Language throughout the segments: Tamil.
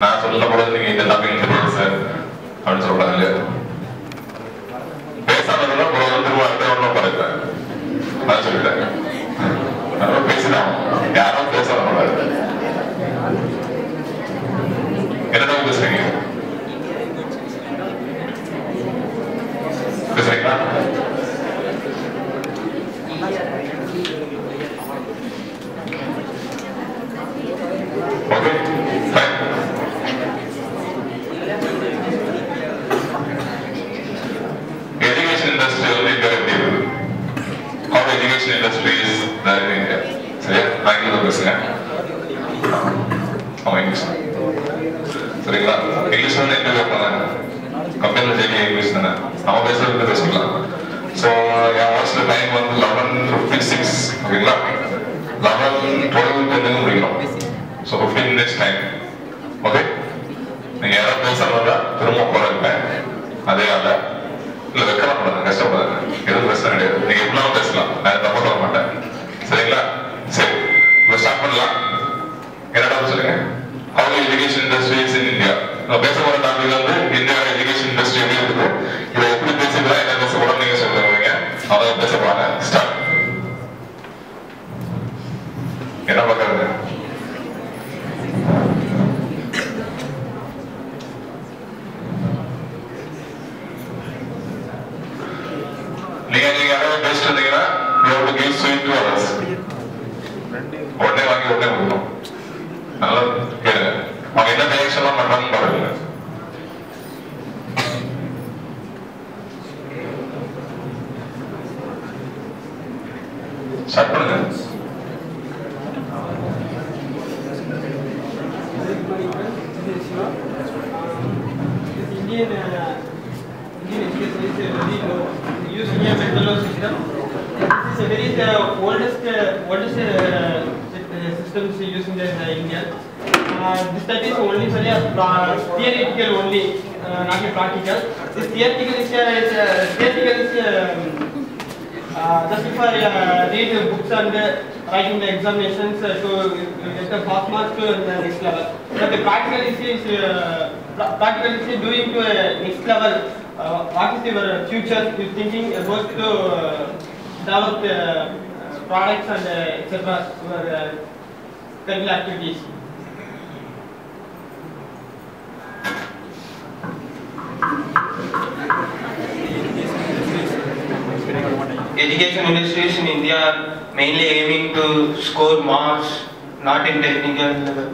நான் சொல்ல போறது நீங்க இந்த டாபிக் தெரியாது சார் அப்படின்னு சொல்றாங்க இல்லையா? பேசாதவங்க ஒரு திரும்ப அடுத்த ஒன்றும் பறக்கிறேன் நான் சொல்லிட்டேன். நல்லா பேசிதான் யாரும் பேசாத என்னதான் பேசுறீங்க பேசுறீங்களா? Okay fine. Education industry வந்து இங்க எப்படி இருக்குது? How education industry is there in India? சரியா? ஆங்கிலம் பேசுங்க. இங்கிலீஷ் சரிங்களா? இங்கிலீஷ் வந்து என்ன பேசுறாங்க? கம்பெனியில் ஜெயிக்க இங்கிலீஷ் தானே, நம்ம பேசுறது பேசிக்கலாம். ஸோ லாஸ்ட் டைம் வந்து 11:56 ஓகேங்களா? 11:12 முடிக்கிறோம். So 15 minutes time. ஓகே, நீங்க யாராவது பேசுறதா திரும்ப போறேன் அதே ஆள இல்ல வைக்கலாம் கூடாது, கஷ்டப்படாது, எதுவும் பிரச்சனை கிடையாது. நீங்க எப்படினாலும் பேசலாம், நான் தப்பா சொல்ல மாட்டேன். சரிங்களா? சரி, இப்போ ஸ்டார்ட் பண்ணலாம். என்னடா சொல்லுங்க. How education industry is in India. நான் பேச போற டாபிக் வந்து இந்தியா எஜுகேஷன் இண்டஸ்ட்ரி எப்படி இருக்குது, இதை எப்படி பேசிக்கலாம், என்ன பேச போறோம் நீங்க சொல்லுங்க. அதை பேச போறாங்க. ஸ்டார்ட். என்ன பார்க்கறது? நீங்க யாராவது பேசிட்டு இருந்தீங்கன்னா உடனே வாங்கி உடனே கொடுக்கணும். நல்லா கேளுங்க, அவங்க என்ன ரியாக்ஷன்லாம் பண்றாங்கன்னு பாருங்க. ஸ்டார்ட் பண்ணுங்க. Indian education is very low. Using a methodological system, this is a very oldest systems using in India. This type is only for theoretical only, not practical. This theoretical is just for read books and writing the examinations to get the pass marks to the next level. But the practical is doing to next level. What is your future? You thinking about to develop products and etc. Your curricular activities. Education industries in India are mainly aiming to score marks, not in technical level.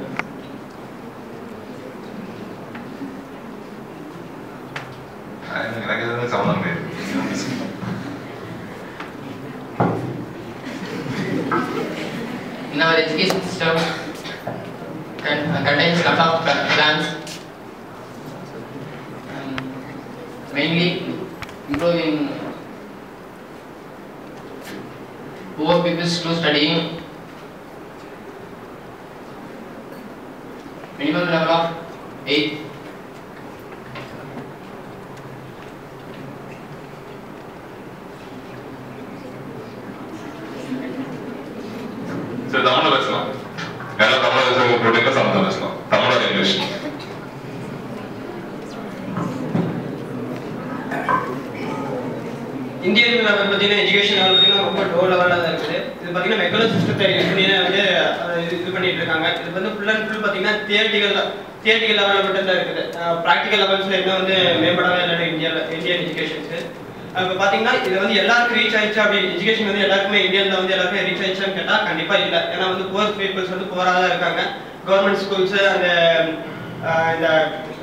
In our education system contains lot of plans, mainly improving poor people to studying, minimum level of 8. சரி, தமிழ்ல பேசலாம். எல்லாம் தமிழ்ல பேசுறவங்க போட்டீங்க, தமிழ்ல பேசலாம். தமிழோட இங்கிலீஷ். இந்தியன் லெவல் பார்த்தீங்கன்னா எஜுகேஷன் லெவல் பார்த்தீங்கன்னா ரொம்ப லோ லெவலில் தான் இருக்குது. இது பார்த்தீங்கன்னா மெக்கலோ சிஸ்டத்தை யூஸ் பண்ணி வந்து இது பண்ணிட்டு இருக்காங்க. இது வந்து ஃபுல் அண்ட் ஃபுல் பார்த்தீங்கன்னா தியரிட்டிக்கல் லெவலில் மட்டும் தான் இருக்குது. ப்ராக்டிக்கல் லெவல்ஸில் இன்னும் வந்து மேம்படவே இல்லை இந்தியன் எஜுகேஷன்ஸு. இப்போ பார்த்தீங்கன்னா இது வந்து எல்லாருக்கும் ரீச் ஆயிடுச்சு, அப்படி எஜுகேஷன் வந்து எல்லாருக்குமே இந்தியனில் வந்து எல்லாருக்கும் ரீச் ஆயிடுச்சான்னு கேட்டால் கண்டிப்பாக இல்லை. ஏன்னா வந்து புவர் பீப்புள்ஸ் வந்து புவராக தான் இருக்காங்க. கவர்மெண்ட் ஸ்கூல்ஸு அந்த இந்த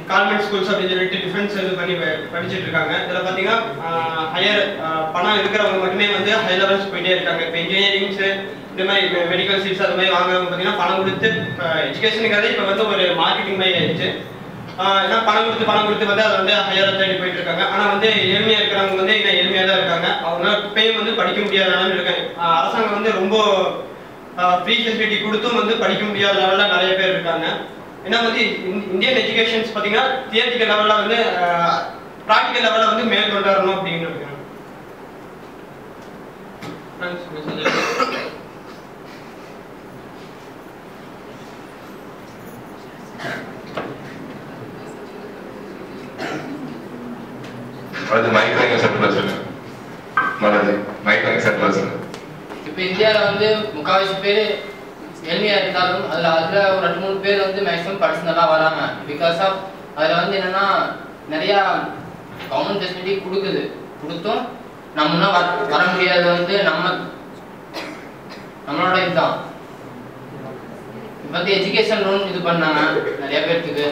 கான்வென்ட் ஸ்கூல்ஸ் அப்படின்னு சொல்லிட்டு டிஃபரன்ஸ் இது பண்ணி படிச்சுட்டு இருக்காங்க. இதில் பார்த்தீங்கன்னா ஹையர் பணம் இருக்கிறவங்க மட்டுமே வந்து ஹை லெவல்ஸ் போயிட்டே இருக்காங்க. இப்போ இன்ஜினியரிங்ஸு இந்த மாதிரி மெடிக்கல் சீட்ஸ் அது மாதிரி வாங்குறவங்க பார்த்தீங்கன்னா பணம் கொடுத்து எஜுகேஷனுங்கிறதே இப்போ வந்து ஒரு மார்க்கெட்டிங் மாதிரி ஆயிடுச்சு. ஏன்னா பணம் கொடுத்து வந்து அதை வந்து ஹையர் தேடி போயிட்டு இருக்காங்க. ஆனால் வந்து எளிமையாக இருக்கிறவங்க வந்து இன்னும் எளிமையாக தான் இருக்காங்க. அவங்க இப்பயும் வந்து படிக்க முடியாத லெவலில் இருக்காங்க. அரசாங்கம் வந்து ரொம்ப ஃப்ரீ ஃபெசிலிட்டி கொடுத்தும் வந்து படிக்க முடியாத லெவலில் நிறைய பேர் இருக்காங்க. ஏன்னா வந்து இந்தியன் எஜுகேஷன்ஸ் பார்த்தீங்கன்னா தியரிட்டிக்கல் லெவலில் வந்து ப்ராக்டிக்கல் லெவலில் வந்து மேல் கொண்டு வரணும் அப்படின்னு இருக்காங்க. அடுத்து மைக் வாங்கி செட்டில் வச்சுருங்க. பாலாஜி மைக் வாங்கி செட்டில் வச்சுருங்க. இப்போ இந்தியாவில் வந்து முக்கால்வாசி பேர் எளிமையாக இருந்தாலும் அதில் ஒரு 2-3 பேர் வந்து மேக்ஸிமம் படிச்சு நல்லா வராங்க. பிகாஸ் ஆஃப் அதில் வந்து என்னென்னா நிறையா கவர்மெண்ட் ஃபெசிலிட்டி கொடுத்தும் நம்மளாம் வர முடியாது. வந்து நம்மளோட இதுதான். இப்போ வந்து எஜுகேஷன் லோன் இது பண்ணாங்க நிறைய பேர்த்துக்கு.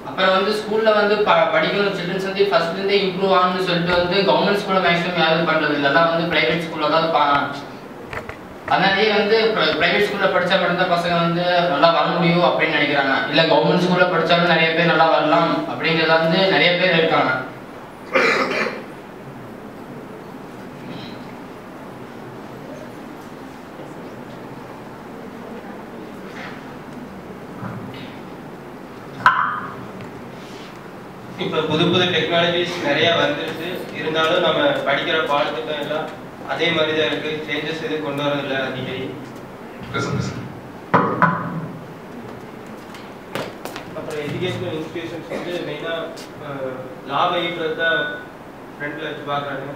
அப்புறம் வந்து ஸ்கூலில் வந்து படிக்கணும் சில்ட்ரன்ஸ் வந்து ஃபர்ஸ்ட்லேருந்தே இம்ப்ரூவ் ஆகணும்னு சொல்லிட்டு வந்து கவர்மெண்ட் ஸ்கூலில் மேக்ஸிமம் யாரும் பண்ணுறது இல்லை. எல்லாம் வந்து ப்ரைவேட் ஸ்கூலில் தான் அதனாலேயே வந்து ப்ரைவேட் ஸ்கூலில் படித்தா மட்டும்தான் பசங்க வந்து நல்லா வர முடியும் அப்படின்னு நினைக்கிறாங்க. இல்லை கவர்மெண்ட் ஸ்கூலில் படித்தாலும் நிறைய பேர் நல்லா வரலாம் அப்படிங்கிறத வந்து நிறைய பேர் இருக்காங்க. இப்போ புது டெக்னாலஜிஸ் நிறையா வந்துருச்சு. இருந்தாலும் நம்ம படிக்கிற பாடத்திட்டம் எல்லாம் அதே மாதிரி தான் இருக்கு. சேஞ்சஸ் எதுவும் கொண்டு வரதில்லை அடிக்கடி. அப்புறம் எஜுகேஷனல் இன்ஸ்டிடியூஷன்ஸ் வந்து மெயினாக லாப ஈட்டுறது தான் ஃப்ரண்ட்ல வச்சு பார்க்குறாங்க.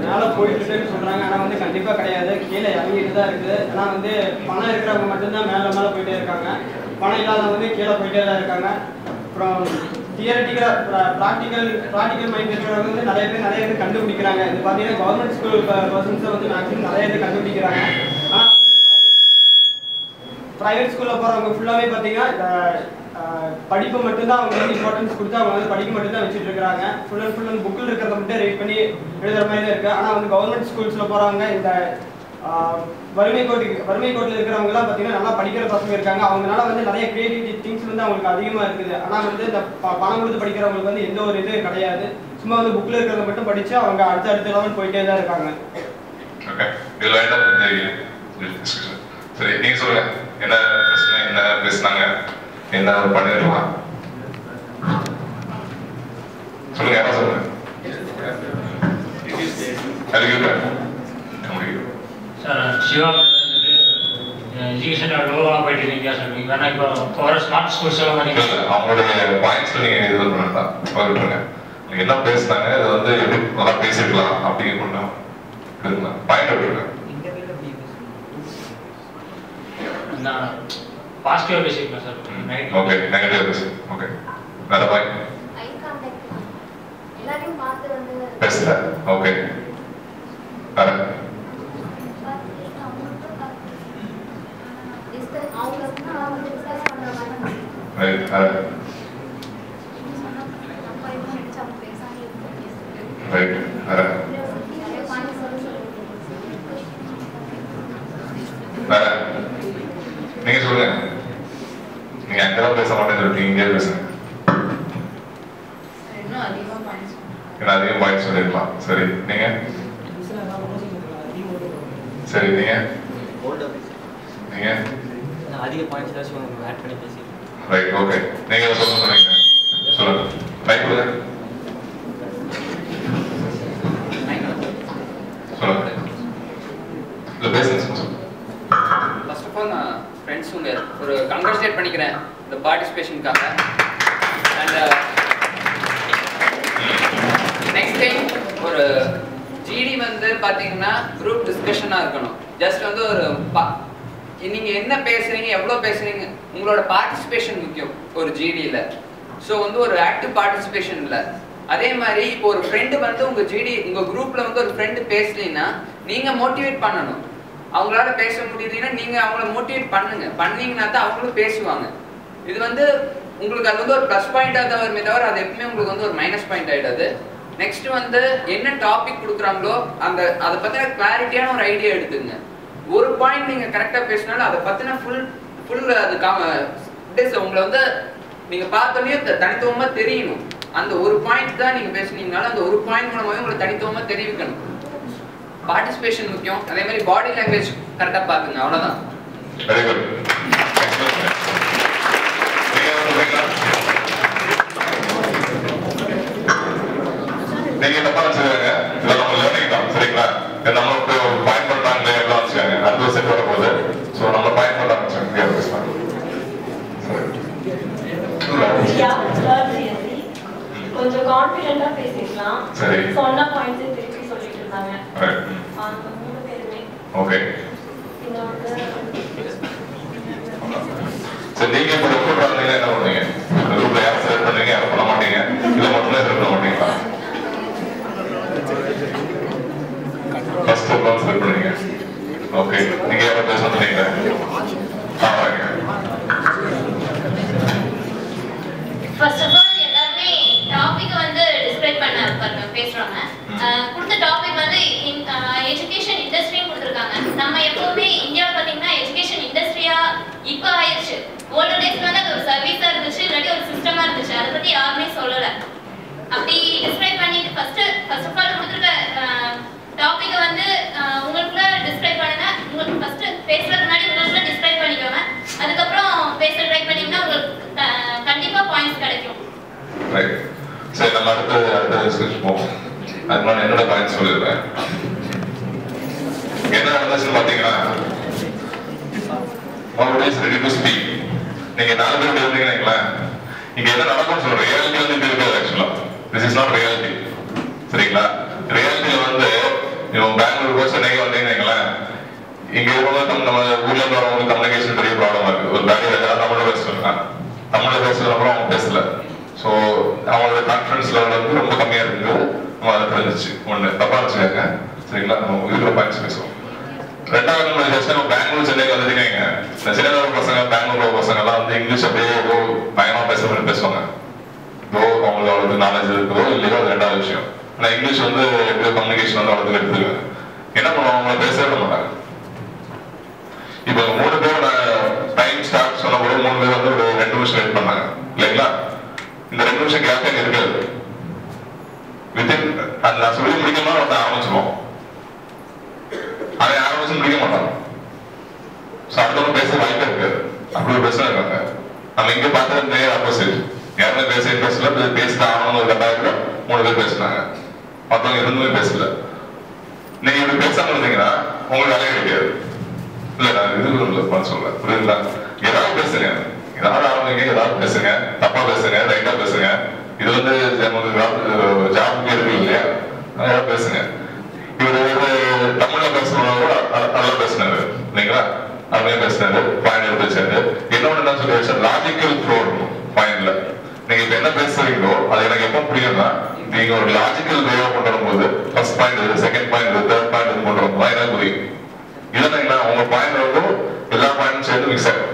மேலே போயிட்டு இருக்குன்னு சொல்றாங்க. ஆனால் வந்து கண்டிப்பாக கிடையாது, கீழே இறங்கிட்டு தான் இருக்குது. ஆனால் வந்து பணம் இருக்கிறவங்க மட்டும்தான் மேலே போயிட்டே இருக்காங்க. பணம் இல்லாதவங்க வந்து கீழே போயிட்டே தான் இருக்காங்க. அப்புறம் ப்ராக்டிக்கல் மைண்ட் இருக்கிறவங்க வந்து நிறைய பேர் கண்டுபிடிக்கிறாங்க. இது பார்த்தீங்கன்னா கவர்மெண்ட் ஸ்கூல் பர்சன்ஸை வந்து மேக்ஸிமம் நிறைய பேர் கண்டுபிடிக்கிறாங்க. ஆனால் ப்ரைவேட் ஸ்கூலில் போகிறவங்க ஃபுல்லாகவே பார்த்தீங்கன்னா படிப்பு மட்டும்தான் அவங்க வந்து இம்பார்ட்டன்ஸ் கொடுத்து அவங்க வந்து படிக்க மட்டும்தான் வச்சுட்டு இருக்காங்க. ஃபுல் அண்ட் புக்கில் இருக்கிறத மட்டும் ரீட் பண்ணி எழுதுற மாதிரி தான் இருக்குது. ஆனால் வந்து கவர்மெண்ட் ஸ்கூல்ஸில் போகிறவங்க இந்த வறுமை கோட்டில் இருக்கிறவங்கலாம் பார்த்தீங்கன்னா நல்லா படிக்கிற பசங்க இருக்காங்க. அவங்களால வந்து நிறைய கிரியேட்டிவிட்டி திங்ஸ் வந்து அவங்களுக்கு அதிகமாக இருக்குது. ஆனால் வந்து இந்த பணம் கொடுத்து படிக்கிறவங்களுக்கு வந்து எந்த ஒரு இது கிடையாது. சும்மா வந்து புக்கில் இருக்கிறத மட்டும் படித்து அவங்க அடுத்த லெவல் போயிட்டே தான் இருக்காங்க. சரி, நீங்க சொல்லுங்க, என்ன பிரச்சனை, என்ன பேசுனாங்க, என்ன பண்ணிடலாம் சொல்லுங்க. என்ன சொல்லுங்க. சார் சிவா எஜுகேஷன் லோவாக போயிட்டு இருக்கீங்க சொல்லுவீங்க. ஆனால் இப்போ வர ஸ்மார்ட் ஸ்கூல்ஸ் எல்லாம் அவங்களுடைய பாயிண்ட்ஸ் நீங்க இது பண்ணலாம் விட்டுருங்க. என்ன பேசுனாங்க அதை வந்து எப்படி நல்லா பேசிருக்கலாம் அப்படிங்க கொண்டு பாயிண்ட் விட்டுருங்க. நான் பாசிட்டிவா பேசிருக்கேன் சார். ஓகே, நெகட்டிவா பேசு. ஓகே, வேற பாயிண்ட் ஐ கான்டாக்ட் எல்லாரையும் பார்த்து வந்து பேசுற. ஓகே, வேற ரைட். ரைட், வேற வேற நீங்க சொல்லுங்க. நீங்க அங்கதான் பேச மாட்டேன்னு சொல்லிட்டீங்க, இங்கே பேசுங்க. இன்னும் அதிகம் பாயிண்ட் சொல்லிருக்கலாம். சரி, நீங்க சரி நீங்க அதிக பாயிண்ட்ஸ் ஏதாச்சும் ஆட் பண்ணி பேசி. Right, okay. நீங்க சொல்லுங்க. சொல்லுங்க. ரைட், சொல்லுங்க. இல்ல பேசுங்க. ஃபர்ஸ்ட் ஆஃப் ஆல் நான் ஃப்ரெண்ட்ஸ் உங்க ஒரு கங்க்ராச்சுலேட் பண்ணிக்கிறேன் இந்த பார்ட்டிசிபேஷனுக்காக. அண்ட் நெக்ஸ்ட் டைம் ஒரு ஜிடி வந்து பார்த்தீங்கன்னா குரூப் டிஸ்கஷனாக இருக்கணும். ஜஸ்ட் வந்து ஒரு நீங்கள் என்ன பேசுகிறீங்க, எவ்வளோ பேசுகிறீங்க, உங்களோட பார்ட்டிசிபேஷன் முக்கியம் ஒரு ஜிடியில். ஸோ வந்து ஒரு ஆக்டிவ் பார்ட்டிசிபேஷன் இல்லை. அதே மாதிரி இப்போ ஒரு ஃப்ரெண்டு வந்து உங்கள் குரூப்பில் வந்து ஒரு ஃப்ரெண்டு பேசலைன்னா நீங்கள் மோட்டிவேட் பண்ணணும். அவங்களால பேச முடியுதுன்னா நீங்கள் அவங்கள மோட்டிவேட் பண்ணீங்கன்னா தான் அவங்களும் பேசுவாங்க. இது வந்து உங்களுக்கு அது வந்து ஒரு ப்ளஸ் பாயிண்டாக தான் வருமே தவிர அது எப்பவுமே உங்களுக்கு வந்து ஒரு மைனஸ் பாயிண்ட் ஆகிடாது. நெக்ஸ்ட் வந்து என்ன டாபிக் கொடுக்குறாங்களோ அதை பற்றின கிளாரிட்டியான ஒரு ஐடியா எடுத்துங்க. ஒரு பாயிண்ட் நீங்கள் கரெக்டாக பேசினாலும் அதை பற்றின ஃபுல் அது உங்களை வந்து நீங்கள் பார்த்தோன்னே தனித்துவமாக தெரியணும். அந்த ஒரு பாயிண்ட் தான் நீங்கள் பேசுனீங்கனாலும் அந்த ஒரு பாயிண்ட் மூலமாகவே உங்களை தனித்துவமாக தெரிவிக்கணும். பார்ட்டிசிபேஷன் முக்கியம். அதே மாதிரி பாடி லாங்குவேஜ் கரெக்டாக பார்த்துங்க. அவ்வளோதான். Very good. கொஞ்சம் கான்ஃபிடென்ட்டா பேசிக்கலாம். சரி. சொன்ன பாயிண்ட்ஸ் திருப்பி சொல்லிட்டு இருந்தாங்க. அந்த 3 பேருமே. ஓகே. சரி, நீங்க இப்போ ரெக்கார்ட் பண்ணீங்கன்னா என்ன பண்ணுவீங்க? குரூப்ல யாரை செலக்ட் பண்ணுவீங்க, யாரை பண்ண மாட்டீங்க, இதை மட்டும்தான் செலக்ட் பண்ண மாட்டீங்களா? ஃபர்ஸ்ட் ஒன் செலக்ட் பண்ணுவீங்க. ஓகே, நீங்க யாரை பேச சொன்னீங்க? ஆமாங்க. ஃபர்ஸ்ட் ஆஃப் ஆல் எல்லாருமே டாபிக் வந்து டிஸ்கிரைப் பண்ண பேசுறாங்க. கொடுத்த டாபிக் வந்து எஜுகேஷன் இண்டஸ்ட்ரியும் கொடுத்துருக்காங்க. நம்ம எப்பவுமே இந்தியாவில் பார்த்தீங்கன்னா எஜுகேஷன் இண்டஸ்ட்ரியா இப்போ ஆயிடுச்சு. ஓல்டு டேஸ்ல வந்து அது ஒரு சர்வீஸா இருந்துச்சு, இல்லாட்டி ஒரு சிஸ்டமா இருந்துச்சு. அதை பத்தி யாருமே சொல்லல. அப்படி டிஸ்கிரைப் பண்ணிட்டு ஃபர்ஸ்ட் ஆஃப் ஆல் கொடுத்துருக்க டாபிக் வந்து உங்களுக்குள்ள டிஸ்கிரைப் பண்ணுங்க. உங்களுக்கு ஃபர்ஸ்ட் பேசுறதுக்கு முன்னாடி உங்களுக்குள்ள டிஸ்கிரைப் பண்ணிக்கோங்க. அதுக்கப்புறம் பேச ட்ரை பண்ணீங்கன்னா உங்களுக்கு கண்டிப்பா பாயிண்ட்ஸ் கிடைக்கும். ரைட். சரி, நம்ம அடுத்த டிஸ்கஷன் போவோம். அது நான் என்னோட பாயிண்ட் சொல்லிடுறேன். என்ன நடந்துச்சுன்னு பாத்தீங்கன்னா, ஆல்வேஸ் ரெடி டு ஸ்பீக். நீங்க 4 பேர் இருந்தீங்கன்னா இங்க என்ன நடக்கும்னு சொல்றேன். ரியாலிட்டி வந்து இப்படி இருக்காது. ஆக்சுவலா திஸ் இஸ் நாட் ரியாலிட்டி. சரிங்களா? ரியாலிட்டியில வந்து இவன் பெங்களூருக்கு சென்னைக்கு வந்தீங்கன்னா இங்க இருக்கவங்க நம்ம ஊர்ல இருந்து வரவங்களுக்கு கம்யூனிகேஷன் பெரிய ப்ராப்ளமா இருக்கு. ஒரு பேரியர் தமிழ பேசுறாங்க, தமிழ பேசுறது அப்புறம் அவங்க பேசல. ஸோ அவங்களோட கான்ஃபிடன்ஸ் லெவல் வந்து ரொம்ப கம்மியா இருக்குது. நம்ம அதை தெரிஞ்சிச்சு. ஒண்ணு தப்பா வச்சுக்காங்க. சரிங்களா? நம்ம இருக்கிற பாயிண்ட்ஸ் பேசுவோம். ரெண்டாவது நம்ம பெங்களூர் சென்னைக்கு வந்துட்டீங்க. சென்னையில் பசங்க பெங்களூர் பசங்க எல்லாம் வந்து இங்கிலீஷ் அப்படியே ஏதோ பயமா பேசுற பேசுவாங்க. ஏதோ அவங்களுக்கு அவ்வளவு நாலேஜ் இருக்குதோ இல்லையோ அது ரெண்டாவது விஷயம். ஆனா இங்கிலீஷ் வந்து எப்படியோ கம்யூனிகேஷன் வந்து அவ்வளவு எடுத்துருக்காங்க. என்ன பண்ணுவாங்க, அவங்கள பேசவே மாட்டாங்க. இப்போ 3 பேர் டைம் ஸ்டார்ட் சொன்ன போது 3 பேர் வந்து ஒரு 2 நிமிஷம் வெயிட் பண்ணாங்க இல்லைங்களா? இந்த 2 நிமிஷம் கேப் எங்க இருக்காது. வித்தின் அது நான் சொல்லி முடிக்கணும்னா வந்து ஆரம்பிச்சிருவோம். அதை ஆரம்பிச்சு முடிக்க மாட்டாங்க. ஸோ அடுத்தவங்க பேச வாய்ப்பே இருக்காது. அப்படி ஒரு பிரச்சனை இருக்காங்க. நம்ம இங்க பார்த்தது நேர் ஆப்போசிட். யாருமே பேச இன்ட்ரெஸ்ட்ல பேசிதான் ஆகணும்னு ஒரு கட்டாயத்துல 3 பேர் பேசினாங்க. மற்றவங்க இருந்துமே பேசல. நீங்க இப்படி பேசாம இருந்தீங்கன்னா உங்களுக்கு வேலையே கிடைக்காது. இல்ல நான் இது சொல்ல புரியுதுங்களா? ஏதாவது பேசுங்க, ஏதாவது ஆரம்பிங்க, ஏதாவது பேசுங்க, தப்பா பேசுங்க, ரைட்டா பேசுங்க. இது வந்து ஜாபுக்கு இருக்கு இல்லையா? ஏதாவது பேசுங்க. இவர் தமிழ்ல பேசுறவங்க நல்லா பேசினாரு இல்லைங்களா? அப்படியே பேசினாரு, பாயிண்ட் எடுத்து வச்சாரு. இன்னொன்னு என்ன சொல்லி வச்சா லாஜிக்கல் ஃப்ளோ இருக்கும் பாயிண்ட்ல. நீங்க இப்ப என்ன பேசுறீங்களோ அது எனக்கு எப்ப புரியும்னா நீங்க ஒரு லாஜிக்கல் வேவா கொண்டு வரும்போது first point, second point, third point கொண்டு வரும்போது எனக்கு புரியும். இல்லைன்னா உங்க பாயிண்ட் வந்து எல்லா பாயிண்டும் சேர்ந்து மிக்ஸ் ஆகும்.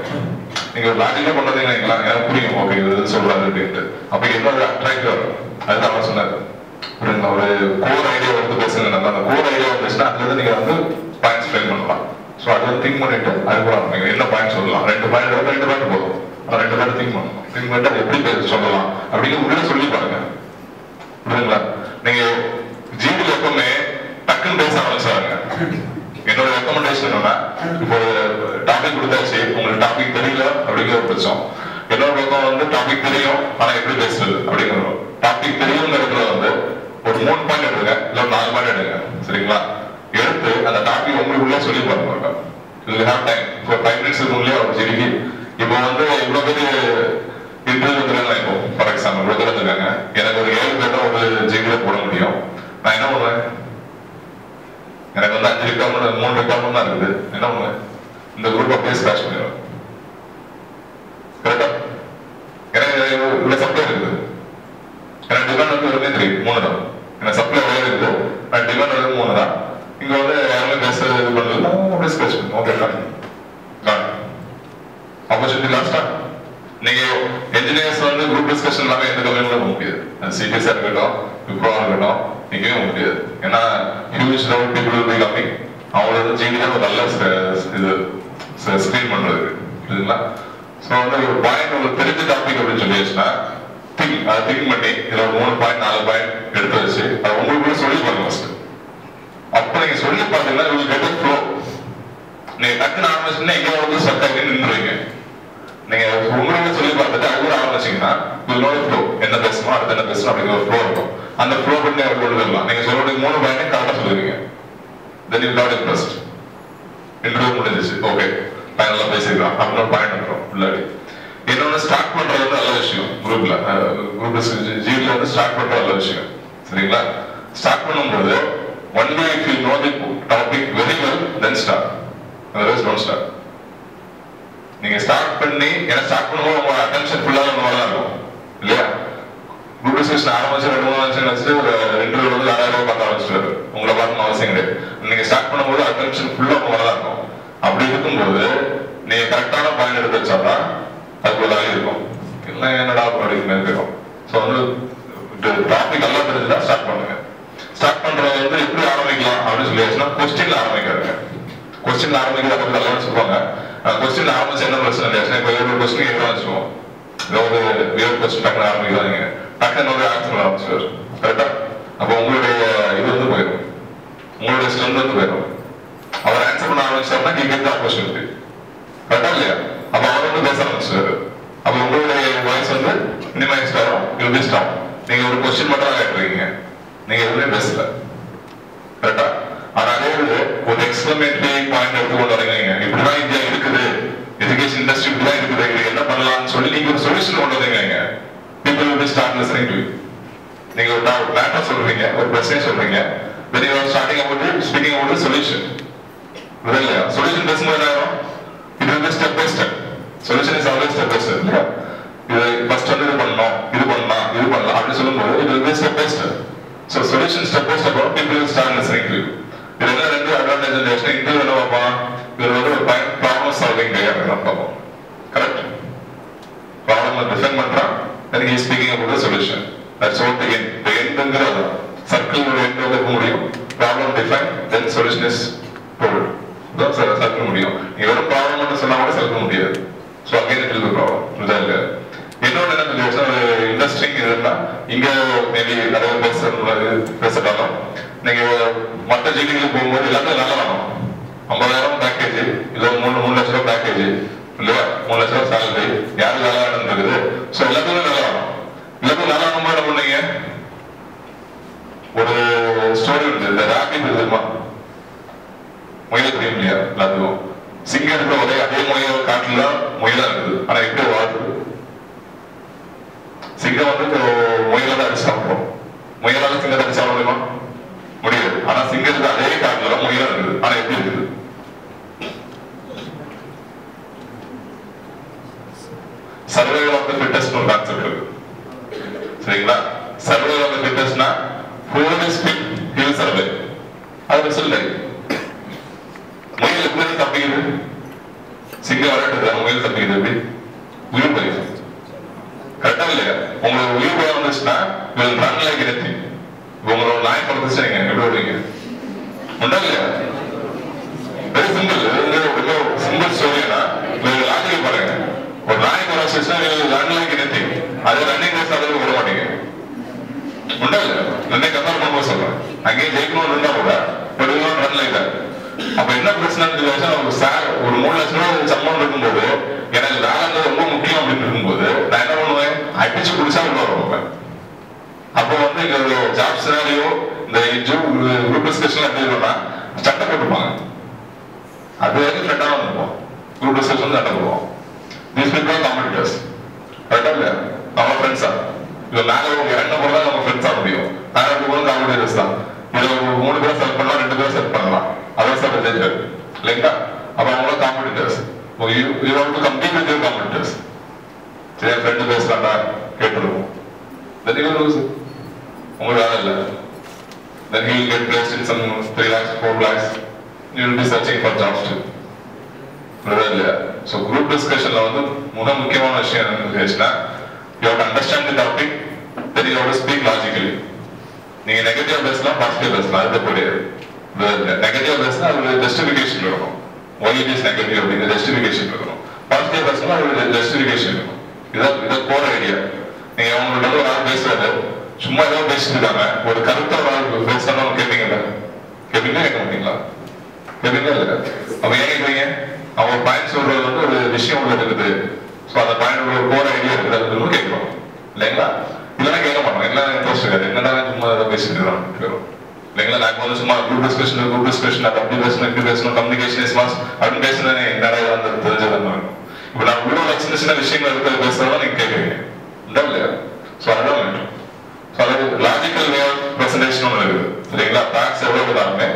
நீங்க ஒரு லாஜிக்கா கொண்டு வந்தீங்கன்னா எனக்கு புரியும். ஓகே, இது சொல்றாரு அப்படின்ட்டு. அப்ப இன்னொரு அட்ராக்டிவ் வரும். அதுதான் அவர் சொன்னாரு. ஒரு கோர் ஐடியா எடுத்து பேசுங்க. நம்ம அந்த கோர் ஐடியா வந்துச்சுன்னா அதுல இருந்து நீங்க வந்து பாயிண்ட்ஸ் ஃபில் பண்ணலாம். ஸோ அது வந்து திங்க் பண்ணிட்டு அதுக்கப்புறம் நீங்க என்ன பாயிண்ட் சொல்லலாம். 2 பாயிண்ட் போதும். அந்த 2 பாயிண்ட் திங்க் பண்ணணும். திங்க் பண்ணிட்டு அதை எப்படி பேச சொல்லலாம் அப்படின்னு உள்ள சொல்லி பாருங்க. புரியுதுங்களா? நீங்க ஜிடில எப்பவுமே டக்குன்னு பேச ஆரம்பிச்சாங்க. என்னோட ரெக்கமெண்டேஷன் என்னன்னா, இப்போ டாபிக் கொடுத்தாச்சு, உங்களுக்கு டாபிக் தெரியல அப்படிங்கிற ஒரு பிரச்சனை. என்னோட பக்கம் வந்து டாபிக் தெரியும், ஆனா எப்படி பேசுறது அப்படிங்கிறோம். டாபிக் தெரியுங்கிறதுல வந்து ஒரு 3 பாயிண்ட் எடுங்க, இல்ல 4 பாயிண்ட் எடுங்க. சரிங்களா? எடுத்து அந்த டாபிக் உங்களுக்குள்ளே சொல்லி பாருங்க. இது ஹேவ் டைம். இப்போ 5 minutes இருக்குள்ளே ஒரு ஜிடிக்கு இப்போ வந்து இவ்வளவு பேர் இன்டர்வியூ வந்துருக்காங்க. இப்போ ஃபார் எக்ஸாம்பிள் இவ்வளவு பேர் வந்துருக்காங்க. எனக்கு ஒரு 7 பேர் தான் ஒரு ஜிடியில போட முடியும். நான் என்ன பண்ணுவேன்? எனக்கு வந்து 5 ரெக்கார்மெண்ட் 3 ரெக்கார்மெண்ட் தான் இருக்குது. என்ன பண்ணுவேன்? இந்த குரூப் அப்படியே ஸ்கிராச் பண்ணிடுவேன். கரெக்டா? எனக்கு இவ்வளவு சப்ளை இருக்குது. எனக்கு டிமாண்ட் வந்து ஒருமே தெரியும் 3 தான். எனக்கு சப்ளை எவ்வளவு இருக்குது, நான் டிமாண்ட் வந்து 3 தான். இங்க வந்து யாருமே பேச இது பண்ணல, அப்படியே ஸ்கிராச் பண்ணுவோம். ஓகே, ஆப்பர்ச்சுனிட்டி லாஸ்டா நீங்க என்ஜினியர்ஸ் வந்து குரூப் டிஸ்கஷன் இல்லாம எந்த கம்பெனியும் போக முடியாது. அது சிடிஎஸ்ஆ இருக்கட்டும், விப்ரோவா இருக்கட்டும், நீங்க போக முடியாது. ஏன்னா ஹியூஜ் லெவல் பீப்புள் போய் கம்மி. அவங்கள வந்து ஜிடில ஒரு நல்ல இது ஸ்கிரீன் பண்றது புரியுதுங்களா? ஸோ வந்து ஒரு பாயிண்ட் உங்களுக்கு தெரிஞ்ச டாபிக் அப்படின்னு சொல்லிடுச்சுன்னா அதை திங்க் பண்ணி இதுல ஒரு 3 பாயிண்ட் 4 பாயிண்ட் எடுத்து வச்சு அதை உங்களுக்குள்ள சொல்லி பாருங்க ஃபர்ஸ்ட். அப்ப நீங்க சொல்லி பார்த்தீங்கன்னா உங்களுக்கு கெட் ஃப்ளோ. நீங்க டக்குன்னு ஆரம்பிச்சுன்னா எங்க வந்து ஸ்டக் ஆகி நின்றுவீங்க. நீங்க உங்களுடைய சொல்லி பார்த்துட்டு அது கூட ஆரம்பிச்சீங்கன்னா ஃப்ளோ என்ன பேசணும், அடுத்து என்ன பேசணும் அப்படிங்கிற ஒரு ஃப்ளோ இருக்கும். அந்த ஃப்ளோ பண்ணி அவர் கொண்டு வரலாம். நீங்க சொல்லக்கூடிய 3 பாயிண்ட் கரெக்டா சொல்லுவீங்க. Then you got interest. Interview முடிஞ்சிச்சு, ஓகே ஃபைனலா பேசிக்கலாம் அப்படின்னு ஒரு பாயிண்ட் வந்துடும். இல்லாடி இன்னொன்று ஸ்டார்ட் பண்றது வந்து நல்ல விஷயம். குரூப் ஜிவில வந்து ஸ்டார்ட் பண்றது நல்ல விஷயம். சரிங்களா? ஸ்டார்ட் பண்ணும்போது only if you know the topic very well then start, otherwise don't start. நீங்க ஸ்டார்ட் பண்ணி ஏன்னா ஸ்டார்ட் பண்ணும்போது உங்க அட்டென்ஷன் ஃபுல்லாக ஒன்று தான் இருக்கும் இல்லையா? குரூப் டிஸ்கஷன் ஆரம்பிச்சு 2-3 வருஷம் வச்சுட்டு ஒரு 2 வந்து 6,000 ரூபாய் பார்க்க ஆரம்பிச்சிட்டாரு. உங்களை பார்க்கணும் அவசியம் கிடையாது. நீங்க ஸ்டார்ட் பண்ணும்போது அட்டென்ஷன் ஃபுல்லாக உங்க தான் இருக்கும். அப்படி இருக்கும்போது நீங்க கரெக்டான பாயிண்ட் எடுத்து வச்சாதான் அதுக்கு ஒரு வேலை இருக்கும். இல்லை என்னடா அப்படின்னு இருக்கும். ஸோ வந்து டாபிக் எல்லாம் தெரிஞ்சுதான் ஸ்டார்ட் பண்ணுங்க. ஸ்டார்ட் பண்றது வந்து எப்படி ஆரம்பிக்கலாம் அப்படின்னு சொல்லியாச்சுன்னா கொஸ்டின்ல ஆரம்பிக்காருங்க. கொஸ்டின்ல ஆரம்பிக்கிறது அப்படி எல்லாம் சொல்லுவாங்க. கொஸ்டின்ல ஆரம்பிச்சு என்ன பிரச்சனை இல்லையா? இப்போ ஒரு கொஸ்டின் கேட்கலாம் வச்சுக்கோம். ஏதாவது வேறு கொஸ்டின் டக்குனு ஆரம்பிக்கிறாங்க. டக்குன்னு ஒரு ஆன்சர் ஆரம்பிச்சுவார். கரெக்டா? அப்போ உங்களுடைய இது வந்து போயிடும், உங்களுடைய ஸ்ட்ரென்த் வந்து போயிடும். அவர் ஆன்சர் பண்ண ஆரம்பிச்சாருன்னா நீங்க கேட்க ஆப்பர்ச்சுனிட்டி. கரெக்டா இல்லையா? அப்ப அவர் வந்து பேச ஆரம்பிச்சாரு. அப்ப உங்களுடைய வாய்ஸ் வந்து மினிமைஸ்ட் ஆகும். You will stop. நீங்க ஒரு கொஸ்டின் மட்டும் தான் கேட்கறீங்க, நீங்க எதுவுமே பேசல. கரெக்டா? ஆனா அதே ஒரு எக்ஸ்பிளமேட்டரி பாயிண்ட் எடுத்து கொண்டு வரீங்க. இப்படிதான் இந்தியா இருக்குது, எஜுகேஷன் இண்டஸ்ட்ரி இப்படிதான் இருக்குது, இது என்ன பண்ணலாம்னு சொல்லி நீங்க ஒரு சொல்யூஷன் கொண்டு வரீங்க. people will start listening to you. நீங்க ஒரு மேட்டர் சொல்றீங்க, ஒரு பிரச்சனை சொல்றீங்க, then you are starting about it, speaking about the solution. இல்லையா? சொல்யூஷன் பேசும்போது என்ன ஆகும்? it will be step by step. solution is always step by step. இது ஃபர்ஸ்ட் வந்து இது பண்ணணும், இது பண்ணலாம், இது பண்ணலாம் அப்படி சொல்லும்போது it will be step by step. so solution step by step people will start listening to you. இது என்ன ரெண்டு அட்வான்டேஜ் இருந்துச்சுன்னா இன்டர்வியூ என்ன பார்ப்பான், இது வந்து ஒரு ப்ராப்ளம் சால்விங் கையாக பார்ப்போம். கரெக்ட்? ப்ராப்ளம் டிஃபைன் பண்றான், then he is speaking about the solution. that's what the end. the end ங்கிறது சர்க்கிள் ஒரு எண்ட் வந்து முடியும். Problem define then solution is told. தான் சர்க்கிள் முடியும். நீங்க வெறும் ப்ராப்ளம் மட்டும் சொன்னா கூட சர்க்கிள் முடியாது. So again it will be problem. இதுதான் இல்லை. இன்னொன்று என்ன சொல்லியாச்சுன்னா ஒரு இண்டஸ்ட்ரி இதுன்னா இங்க மேபி நிறைய பேசட்டாலும் நீங்க மற்ற ஜிடிக்கு போகும்போது எல்லாத்தையும் நல்லா வேணும். 50,000 பேக்கேஜ் இல்லை 3 லட்ச ரூபாய் பேக்கேஜ் இல்லையா? 3 லட்ச ரூபாய் சேலரி யாரும் நல்லா வேணும் இருக்குது. ஸோ எல்லாத்துக்குமே நல்லா வேணும். எல்லாத்துக்கும் நல்லா வேணுமா என்ன பண்ணீங்க? ஒரு ஸ்டோரி உண்டு, இந்த ராபிட் இருக்குமா, முயல தெரியும் இல்லையா? எல்லாத்துக்கும் சிங்கம் இருக்கிற ஒரே அதே முயல் காட்டுல முயலா இருக்குது. ஆனா எப்படி வாழ்றது? சிங்கம் வந்து முயலால அடிச்சு சாப்பிடும். முயலால சிங்கத்தை அடிச்சு சாப்பிட முடியுமா? முடியாது. ஆனா சிங்கத்துக்கு அதே காட்டுல முயலா இருக்குது. ஆனா எப்படி இருக்குது? சர்வைவல் ஆஃப் தி ஃபிட்டஸ்ட் ஒரு கான்செப்ட் இருக்கு. சரிங்களா? சர்வைவல் ஆஃப் தி ஃபிட்டஸ்ட்னா whoever is fit he will survive. அது ரிசல்ட். முயல் எப்படி தப்பிக்குது? சிங்கம் விளையாட்டுது, முயல் தப்பிக்குது எப்படி? உயிர் பயிர். கரெக்டா இல்லையா? உங்களுக்கு உயிர் பயம் வந்துச்சுன்னா will run like anything. உங்களோட நாய் படுத்துச்சுங்க எப்படி வருவீங்க? உண்டா இல்லையா? Very simple. சிம்பிள் ஸ்டோரினா லாஜிக் பாருங்க. ஒரு நாய் படுத்துச்சுன்னா run like anything. அது ரன்னிங் ரேஸ் அதுக்கு விட மாட்டீங்க. உண்டா இல்லையா? ரெண்டே கம்பேர் பண்ணும்போது சொல்றேன். அங்கேயே ஜெயிக்கணும்னு இருந்தா கூட but you not run like that. அப்ப என்ன பிரச்சனை ஒரு 3 லட்சம் ரூபாய் சம்பளம் இருக்கும்போது எனக்கு வேலை ரொம்ப முக்கியம் அப்படின்னு இருக்கும்போது நான் என்ன பண்ணுவேன்? அடிச்சு குடிச்சா உள்ள வருவேன். அப்போ வந்து இங்க ஜாப் சினாரியோ இந்த குரூப் டிஸ்கஷன் எப்படி இருக்கும்னா சட்டம் போட்டுப்பாங்க. அது வரைக்கும் ஃப்ரெண்டாக இருப்போம். குரூப் டிஸ்கஷன் சட்டம் போடுவோம். These people are competitors. கரெக்டா இல்லையா? நம்ம ஃப்ரெண்ட்ஸா? இது மேலே என்ன போறதா நம்ம ஃப்ரெண்ட்ஸா முடியும். நான் எப்படி போதும் காம்படிட்டர்ஸ் தான். இதை 3 பேர் செலக்ட் பண்ணலாம், 2 பேர் செலக்ட் பண்ணலாம். அதான் சார் ரிஜெக்டட் இல்லைங்களா? அப்ப அவங்கள competitors. You have to compete with your competitors. சரி, என் ஃப்ரெண்டு பேசுறாண்டா கேட்டுருவோம். then you will lose it. உங்களுக்கு வேலை இல்லை. then he will get placed in some 3 lakhs 4 lakhs. you will be searching for jobs too. இல்லையா? ஸோ குரூப் டிஸ்கஷன்ல வந்து முக்கியமான விஷயம் என்னன்னா you have to understand the topic, then you have to speak logically. நீங்க நெகட்டிவ் பேசலாம், பாசிட்டிவ் பேசலாம், அது கிடையாது. நெகட்டிவ் பேசினா அது ஜஸ்டிஃபிகேஷன் இருக்கணும். why it is negative அப்படிங்கிற ஜஸ்டிஃபிகேஷன் இருக்கணும். பாசிட்டிவ் பேசினா அது ஜஸ்டிஃபிகேஷன் இருக்கணும். இதான் கோர் ஐடியா. நீங்க அவங்கள்ட்ட ஒரு ஆள் பேசுறாரு, சும்மா ஏதாவது பேசிட்டு இருக்காங்க, ஒரு கருத்தை ஒரு ஆள் பேசுறாங்க, கேட்பீங்கல்ல? கேட்பீங்களா கேட்க மாட்டீங்களா? கேட்பீங்களா இல்லை? அப்ப ஏன் கேட்பீங்க? அவங்க பாயிண்ட் சொல்றது வந்து ஒரு விஷயம் உள்ள இருக்குது. ஸோ அந்த பாயிண்ட் ஒரு கோர் ஐடியா இருக்குது, அது கேட்கணும் இல்லைங்களா? இல்லைன்னா கேட்க மாட்டோம். எல்லாம் இன்ட்ரெஸ்ட் இருக்காது. என்னடா சும்மா ஏதாவது பேசிட்டு இருக்கோம் இல்லைங்களா? நாங்கள் வந்து சும்மா குரூப் டிஸ்கஷன் அது அப்படி பேசணும், இப்படி பேசணும், கம்யூனிகேஷன் இஸ் மாஸ் அப்படின்னு பேசுனேன். என்னடா வந்து தெரிஞ்சது இப்போ நான் உள்ள சின்ன சின்ன விஷயங்கள் இருக்கிறத பேசுறதா நீங்க கேட்குறீங்க இல்லையா? ஸோ அதுதான் வேண்டும். ஸோ அதாவது லாஜிக்கல் வே ஆஃப் ப்ரெசன்டேஷன் ஒன்று இருக்குது சரிங்களா? ஃபேக்ட்ஸ் எவ்வளோ இருந்தாலுமே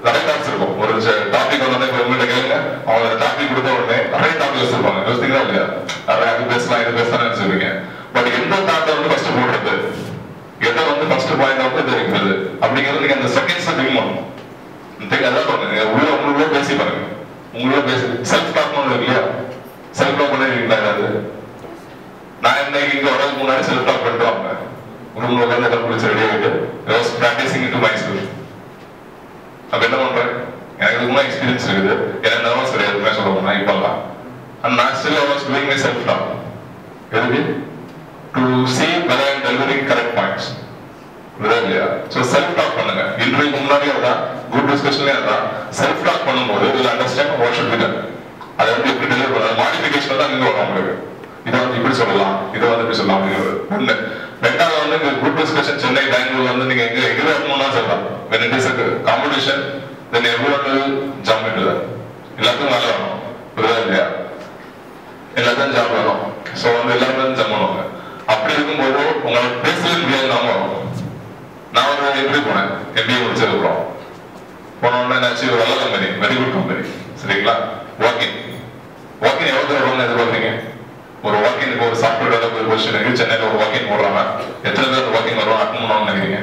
நிறைய டாபிக்ஸ் இருக்கும். ஒரு டாபிக் வந்து இப்போ உங்கள்கிட்ட கேளுங்க, அவங்க டாபிக் கொடுத்த உடனே நிறைய டாபிக் வச்சிருப்பாங்க. யோசித்தீங்களா இல்லையா? நிறைய அது பேசலாம் இது பேசலாம்னு நினைச்சிருப்பீங்க. பட் எந்த தாட்டை வந்து ஃபர்ஸ்ட் போடுறது, எதை வந்து ஃபர்ஸ்ட் பாயிண்ட் வந்து இது இருக்கிறது அப்படிங்கிறது நீங்க அந்த செகண்ட்ஸ் திங்க் பண்ணணும். அதான் பண்ணுங்க, உள்ள உங்களுக்குள்ள பேசி பாருங்க. உங்களுக்குள்ள பேசி செல்ஃப் டாக் ஒன்று இல்லையா? செல்ஃப் டாக் பண்ணிருக்கீங்களா? ஏதாவது நான் இன்னைக்கு இங்க வரதுக்கு முன்னாடி செல்ஃப் டாக் பண்ணிட்டு வாங்க. உங்களுக்கு உட்காந்து கல்குலேஷன் ரெடி ஆகிட்டு ப்ராக்டிசிங் இன்டு மை ஸ்கில். அப்ப என்ன பண்றேன்? எனக்கு இதுக்கு முன்னாடி எக்ஸ்பீரியன்ஸ் இருக்குது. எனக்கு நர்வஸ் கிடையாது சொல்ல போனா இப்பெல்லாம். அண்ட் நான் still I was doing my self talk. எதுக்கு? To see whether I am delivering correct points. இல்லையா? ஸோ செல்ஃப் டாக் பண்ணுங்க. இன்றைக்கு முன்னாடியே அதான் குரூப் டிஸ்கஷன்லேயே அதான் செல்ஃப் டாக் பண்ணும்போது will understand what should be done. அதை வந்து எப்படி டெலிவர் பண்ண மாடிஃபிகேஷன் தான் இங்கே வரும் உங்களுக்கு. இதை வந்து இப்படி சொல்லலாம், இதை வந்து இப்படி சொல்லலாம் அப்படிங்கிறது ஒன்று. ரெண்டாவது வந்து இந்த குரூப் டிஸ்கஷன் சென்னை பெங்களூர் வந்து நீங்க எங்க எங்க வரணும்னா சொல்லலாம். when it is a competition then everyone will jump into that. எல்லாத்துக்கும் நல்லா வரும் புரியுதா இல்லையா? எல்லாத்தையும் ஜம்ப் வரும். ஸோ வந்து எல்லாரும் ஜம்ப் பண்ணுவாங்க. அப்படி இருக்கும்போது உங்களோட பேசவே முடியாது. நான் ஒரு எப்படி போனேன் MBA முடிச்சதுக்கப்புறம் போனோடனே என்னாச்சு, ஒரு நல்ல கம்பெனி, வெரி குட் கம்பெனி சரிங்களா? வாக்கிங் எவ்வளோ தூரம் வரும்னு எதிர்பார்க்குறீங்க? ஒரு வாக்கிங் இப்போ ஒரு சாஃப்ட்வேர் டெவலப்பர் பொசிஷன் இருக்கு, சென்னையில் ஒரு வாக்கிங் போடுறாங்க. எத்தனை பேர் வாக்கிங் வரும் அட்டன் பண்ணணும்னு நினைக்கிறீங்க?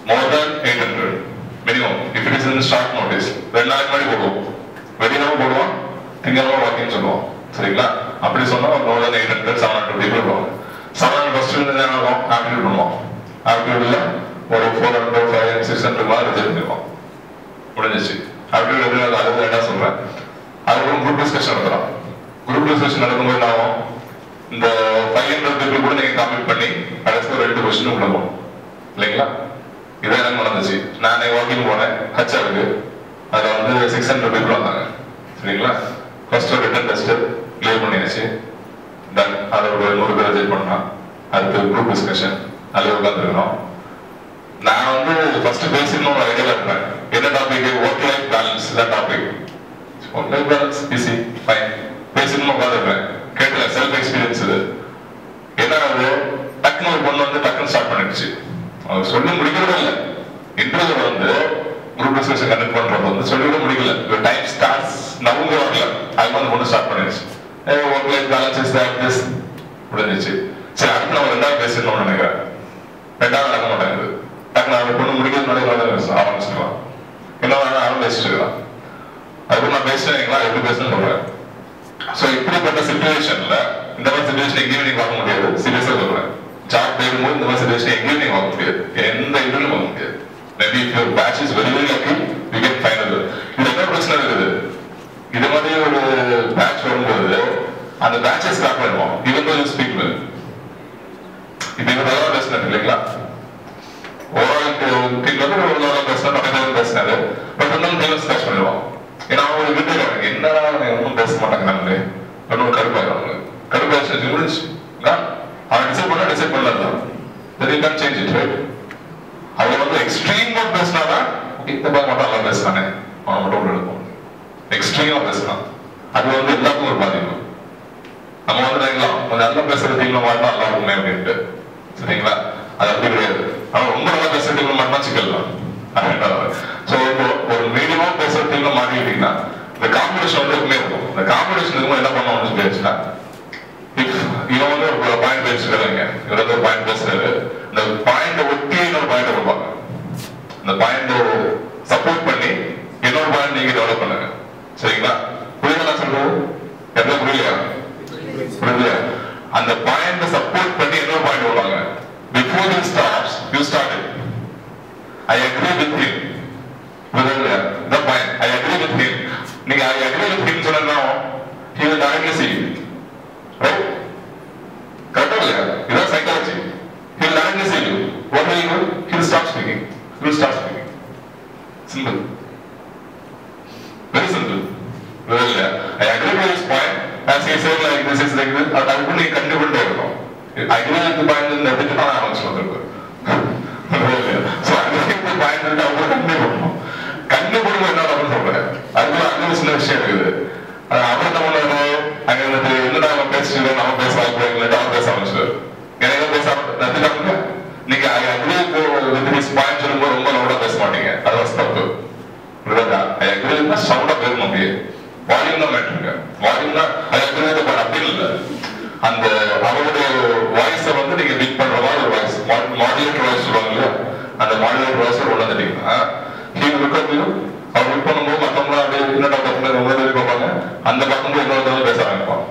மோர் தென் 800 minimum. If it is in short notice 2 நாளைக்கு முன்னாடி போடுவோம், வெடினமும் போடுவோம், திங்கனமும் வாக்கிங் சொல்லுவோம் சரிங்களா? அப்படி சொன்னா மோர் தென் 800 700 people போடுவாங்க. 700 ஃபர்ஸ்ட் என்ன ஆகும்? ஆப்டிடியூட் பண்ணுவோம். ஆப்டிடியூட்ல ஒரு 400 500 600 மாதிரி ரிசல்ட் பண்ணிடுவோம். முடிஞ்சிச்சு. ஆப்டிடியூட் அது என்ன சொல்றேன், அதுக்கப்புறம் குரூப் டிஸ்கஷன் நடத்துறோம். குரூப் டிஸ்கஷன் நடக்கும்போது என்ன ஆகும்? இந்த 500 people கூட நீங்க காம்பீட் பண்ணி கடைசியில் 2 கொஸ்டின் உள்ள போகணும் இல்லைங்களா? இதான் எனக்கு நடந்துச்சு. நானே வாக்கிங் போனேன் ஹச்ஆருக்கு. அதில் வந்து 600 people வந்தாங்க சரிங்களா? ஃபர்ஸ்ட் ஒரு ரிட்டன் டெஸ்ட் கிளியர் பண்ணிடுச்சு. தென் அதை ஒரு 100 பேர் ரிஜெக்ட் பண்ணா. அடுத்து குரூப் டிஸ்கஷன் அதில் உட்காந்துருக்கணும். நான் வந்து ஃபர்ஸ்ட் பேசிக்கணும் ஒரு ஐடியாவில் இருப்பேன். என்ன டாபிக்? ஒர்க் லைஃப் பேலன்ஸ் தான் topic. Work life balance easy fine பேசிக்கணும் உட்காந்துருப்பேன். கேட்கல செல்ஃப் எக்ஸ்பீரியன்ஸ் இது என்ன ஆகுது? டக்குன்னு ஒரு பொண்ணு வந்து டக்குன்னு ஸ்டார்ட் பண்ணிடுச்சு. அவர் சொல்லி முடிக்கிறதே இல்லை. இன்டர்வியூ வந்து குரூப் டிஸ்கஷன் கண்டக்ட் பண்றது வந்து சொல்லிவிட முடியல. டைம் ஸ்டார்ட்ஸ் நவுங்க வரல. அதுக்கு வந்து பொண்ணு ஸ்டார்ட் பண்ணிடுச்சு. Work life balance is that this முடிஞ்சிச்சு. சரி அடுத்து நம்ம 2வது பேசணும்னு நினைக்கிறேன். 2வது நடக்க மாட்டேங்குது. டக்குன்னு அவர் பொண்ணு முடிக்கிறது ஆரம்பிச்சிடலாம். என்ன வேணாலும் பேசிட்டு இருக்கலாம். அதுக்கு நான் பேசுறேங்களா எப்படி பேசணும்னு சொல்றேன். ஸோ இப்படிப்பட்ட சிச்சுவேஷன்ல இந்த மாதிரி சிச்சுவேஷன் எங்கேயும் நீங்க பார்க்க முடியாது. சீரியஸா சொல்றேன். ஜாப் தேடும்போது இந்த மாதிரி சிச்சுவேஷன் எங்கேயும் நீங்க பார்க்க முடியாது. எந்த இன்டர்வியூ பார்க்க முடியாது. Maybe if your batch is very very lucky you can find அது. இது என்ன பிரச்சனை இருக்குது? இது மாதிரி ஒரு பேட்ச் வரும்போது அந்த பேட்சை ஸ்டார்ட் பண்ணுவோம். Even though you speak well. இப்போ இவர் நல்லா பேசினார் இல்லைங்களா? ஓவரால் டீம்ல வந்து ஒரு நல்லா பேசினா பக்கத்தில் பேசினாரு. பட் இன்னும் டீம் ஸ்டார்ட் பண்ணிடுவோம். ஏன்னா அவங்க வீட்டுல என்னடா ஒன்றும் பேச மாட்டாங்க. நம்மளே ஒன்றும் கடுப்பாயிருவாங்க. கடுப்பாச்சு முடிஞ்சு அவன் டிசைட் பண்ணா டிசைட் பண்ணலாம். Change it right. அவங்க வந்து எக்ஸ்ட்ரீமா பேசினாதான் இந்த பார்க்க மாட்டான் நல்லா பேசுறானே அவனை மட்டும் எடுப்போம். எக்ஸ்ட்ரீமா பேசலாம். அது வந்து எல்லாருக்கும் ஒரு பாதிப்பு. நம்ம வந்து நினைக்கலாம் கொஞ்சம் நல்லா பேசுற டீம்ல மாட்டா நல்லா இருக்குமே அப்படின்ட்டு சரிங்களா? அது அப்படி கிடையாது. ஆனா ரொம்ப நல்லா பேசுற டீம்ல மாட்டினா சிக்கல் தான். ஸோ இப்போ ஒரு மீடியமா பேசுற டீம்ல மாட்டிக்கிட்டீங்கன்னா இந்த காம்படிஷன் வந்து எப்பவுமே இருக்கும். இந்த காம்படிஷன் இருக்கும்போது என்ன பண்ணுவோம்னு சொல்லிடுச்சுன்னா, இவன் வந்து ஒரு பாயிண்ட் பேசுறாங்க, இவர் வந்து ஒரு பாயிண்ட் பேசுறாரு. இந்த பாயிண்ட ஒட்டி இன்னொரு பாயிண்ட் கொடுப்பாங்க. இந்த பாயிண்ட் சப்போர்ட் பண்ணி இன்னொரு பாயிண்ட் நீங்க டெவலப் பண்ணுங்க சரிங்களா? புரியுதா சொல்றது? எவ்வளவு புரியலையா? புரியலையா? அந்த பாயிண்ட் சப்போர்ட் பண்ணி இன்னொரு பாயிண்ட் வருவாங்க. Before you start you start I agree with him. The point. I agree with him. நீங்க I agree with him சொன்னா he will directly see you. Right? கரெக்டா இல்லையா? இதான் psychology. He will directly see you. What will you do? He will start speaking. He will start speaking. Simple. Very simple. I agree with his point. As he said like this is like this. அதுக்கு நீங்க கண்டுபிடிட்டே இருக்கணும். I agree with the point in everything நான் ஆரம்பிச்சு So, I think the point is that we can do it. Can you put it in another problem? I will ஒரு சின்ன விஷயம் இருக்குது. அவர் என்ன பண்ணுவாரு, அங்க வந்து என்னடா நம்ம பேசிட்டு நம்ம பேச வாய்ப்பு இல்லைட்டு அவர் பேச ஆரம்பிச்சாரு. எனக்கு பேச நத்திட்டாங்க. நீங்க அக்ரி வித் பாயிண்ட் சொல்லும்போது ரொம்ப லவுடா பேச மாட்டீங்க, அது ஒரு தப்பு. ஐ அக்ரினா சவுண்டா பேசணும். அப்படியே வால்யூம் தான் மேட்ருங்க. வால்யூம்னா ஐ அக்ரி அப்படின்னு இல்லை. அந்த அவருடைய வாய்ஸை வந்து நீங்க பிக் பண்ற மாதிரி ஒரு வாய்ஸ், மாடுலேட்டர் வாய்ஸ் சொல்லுவாங்க இல்லையா, அந்த மாடுலேட்டர் வாய்ஸ் கொண்டு வந்துட்டீங்கன்னா அவர் பிக் பண்ணும்போது மற்றவங்க அப்படியே இன்னொரு பக்கம் பார்ப்பாங்க, அந்த பக்கம் இன்னொரு பேச ஆரம்பிப்பான்.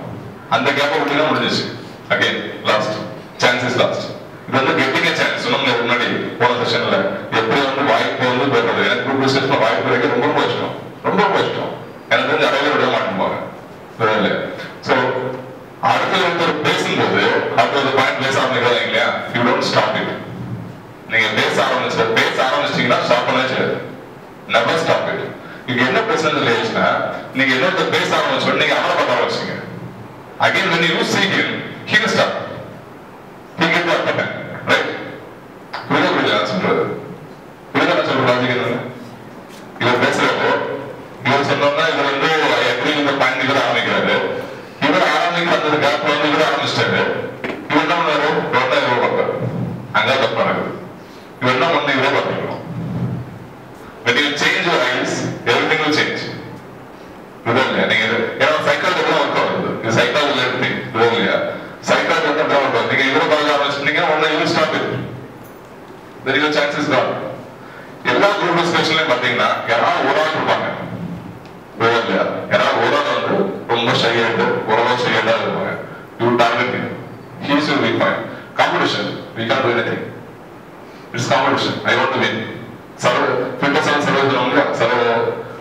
அந்த கேப்பை விட்டீங்கன்னா முடிஞ்சிச்சு. Again last chance is last. இது வந்து கெட்டிங் சான்ஸ். சொன்ன முன்னாடி போன செஷன்ல எப்படி வந்து வாய்ப்பு வந்து பெறுறது. எனக்கு குரூப் டிஸ்கஷன்ல வாய்ப்பு கிடைக்க ரொம்ப ரொம்ப இஷ்டம், ரொம்ப ரொம்ப இஷ்டம். எனக்கு வந்து அடையில விட மாட்டேன்பாங்க. ஸோ அடுத்த ஒருத்தர் பேசும்போது அடுத்த பாயிண்ட் பேச ஆரம்பிக்கிறதா இல்லையா, யூ டோன்ட் ஸ்டாப் இட். நீங்க பேச ஆரம்பிச்சிட்டீங்கன்னா ஸ்டாப் பண்ணவே செய்யாது. Never stop it. இங்க என்ன பிரச்சனை இல்லையா, நீங்க இன்னொருத்தர் பேச ஆரம்பிச்சோம், நீங்க அவரை பார்க்க ஆரம்பிச்சீங்க. Again when you see him, he will stop. He get that pattern, right? புரியுதா சொல்றது? புரியுதா சொல்ற லாஜிக் என்ன? இவர் பேசுறப்போ இவர் சொன்னோம்னா இவர் வந்து எப்படி இந்த பாயிண்ட் இவர் ஆரம்பிக்கிறாரு. இவர் ஆரம்பிக்கிறது கேப் வந்து இவர் ஆரம்பிச்சிட்டாரு. இவர் என்ன பண்ணாரு, உடனே இவர் பார்ப்பாரு. அங்கே தப்பு நடக்குது. இவர் என்ன பண்ண இவரே பார்த்துக்கணும். When you change your eyes, everything will change. புரியுதா? நீங்க ஏன்னா சைக்காலஜி தான் ஒர்க் ஆகுது. இது சைக்காலஜி எடுத்து புரியுதா? சைக்காலஜி வந்து அப்படியே ஒர்க் ஆகுது. நீங்க இவரை பார்க்க ஆரம்பிச்சிட்டீங்க, உடனே you will stop it. There is a chance is gone. எல்லா குரூப் டிஸ்கஷன்லயும் பாத்தீங்கன்னா யாராவது ஒரு ஆள் இருப்பாங்க. புரியுதா? யாராவது ஒரு ஆள் வந்து ரொம்ப ஷையாட்டு ஓரளவு ஷையாட்டா இருப்பாங்க. You target him. He is your weak point. Competition. We can't do anything. It's competition. I want to win. Fitness service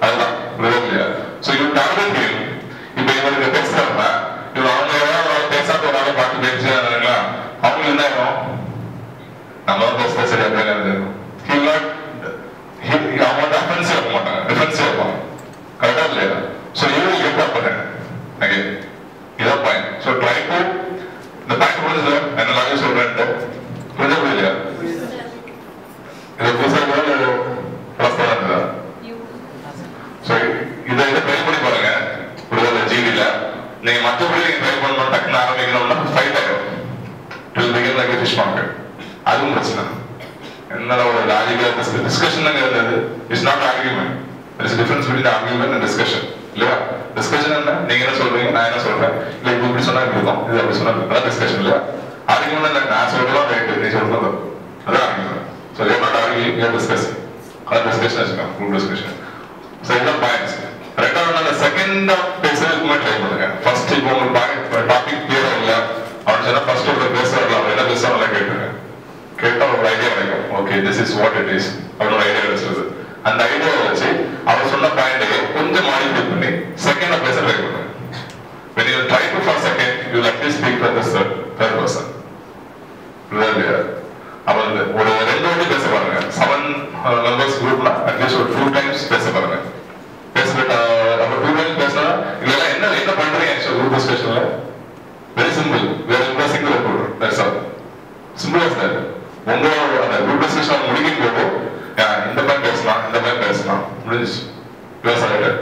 அதுதான் புரியுதா? ஸோ இது டார்கெட் கேம். இப்போ இவருக்கு பேசுறாருன்னா இவர் அவங்க ஏதாவது பேசாத ஒரு ஆளை பார்த்து பேசுறாங்களா, அவங்களுக்கு என்ன ஆகும், நம்ம பேசுறது சரியா பேர் அவங்க வந்து அஃபென்சிவ் ஆக மாட்டாங்க, டிஃபென்சிவ் ஆகும். கரெக்டா இல்லையா? ஸோ இவங்க கெட்டா பண்ணுறேன். ஓகே, இதான் பாயிண்ட். ஸோ ட்ரை டு இந்த பாயிண்ட் புரிஞ்சு என்ன சொல்றேன்ட்டு புரிஞ்சா புரியலையா? இதை புதுசாக பிரஸ்தான சரி, இதை ட்ரை பண்ணி பாருங்க. புரியுதா? ஜிடில நீங்க மற்றபடி நீங்க ட்ரை பண்ணணும், டக்குன்னு ஆரம்பிக்கணும்னா ஃபைட் ஆகும். It will begin like a fish market. அதுவும் பிரச்சனை. என்ன ஒரு லாஜிக்கல் டிஸ்கஷன் இருந்தது. It's not argument. there is a difference between argument and discussion. இல்லையா? டிஸ்கஷன் என்ன, நீங்க என்ன சொல்றீங்க, நான் என்ன சொல்றேன், இல்லை இது இப்படி சொன்னா இருக்கும், இது அப்படி சொன்னா அதான் டிஸ்கஷன். இல்லையா? ஆர்கியூமெண்ட் இல்லை, நான் சொல்றதும் ரைட்டு, நீ சொல்றது அதான் argument. So you are not arguing, you are discussing. That discussion is not group discussion. So these are points. Right now, the second பேசுறதுக்கு முன்னாடி ட்ரை பண்ணுங்க. ஃபர்ஸ்ட் இப்போ உங்களுக்கு பாயிண்ட் டாபிக் கிளியரா இல்ல அப்படின்னு சொன்னா ஃபர்ஸ்ட் ஒரு பேசுறாங்க, என்ன பேசுறாங்க கேட்டுங்க. கேட்டா ஒரு ஐடியா கிடைக்கும். Okay, this is what it is அப்படின்னு ஒரு ஐடியா கிடைச்சது. அந்த ஐடியாவை வச்சு அவர் சொன்ன பாயிண்டையே கொஞ்சம் மாடிஃபை பண்ணி செகண்டா பேச ட்ரை பண்ணுங்க. When you try to for second, you will at least speak for the third person. Really? அவர் ஒரு 2 வாட்டி பேச பாருங்க. 7 மெம்பர்ஸ் குரூப்ல அட்லீஸ்ட் ஒரு 2 டைம்ஸ் பேச பாருங்க. பேசிட்டு அப்ப 2 டைம்ஸ் பேசினா இதெல்லாம் என்ன என்ன பண்றீங்க ஆக்சுவலா குரூப் டிஸ்கஷன்ல? Very simple. we are impressing the recruiter. That's all. Simple as that. உங்களோட அந்த குரூப் டிஸ்கஷன் முடிக்கும் போது இந்த மாதிரி பேசலாம், இந்த மாதிரி பேசலாம், முடிஞ்சிச்சு. You are selected.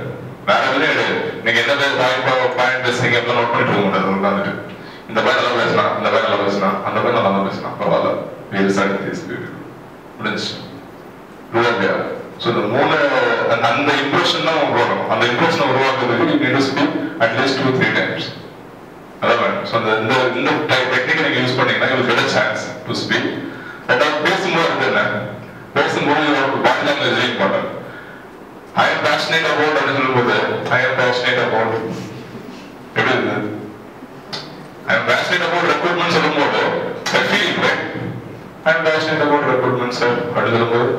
வேற எதுவும் கிடையாது. நீங்க என்ன பாயிண்ட் பேசுறீங்க அப்படிலாம் நோட் பண்ணிட்டு இருக்க முடியாது. உட்காந்துட்டு இந்த பையன் நல்லா பேசலாம், இந்த பையன் நல்லா பேசலாம், அந்த பையன் நல்லா தான் பேசலாம், பரவாயில்ல முடிஞ்சு. ஸோ இந்த 3 அந்த இம்ப்ரெஷன் தான் உருவாக்கணும். அந்த இம்ப்ரெஷனை உருவாக்குறதுக்கு you need to speak at least 2-3 times. அதான் வேணும். ஸோ இந்த டெக்னிக் நீங்க யூஸ் பண்ணீங்கன்னா you will get a chance to speak. ரெண்டாவது பேசும்போது வந்து என்ன, பேசும்போது பாடி லாங்குவேஜ் ரீட் பண்ணுறது. I am passionate about அப்படின்னு சொல்லும்போது I am passionate about எப்படி இருக்குது? I am passionate about recruitment சொல்லும்போது I feel right. I am passionate about recruitment, sir. What is the word?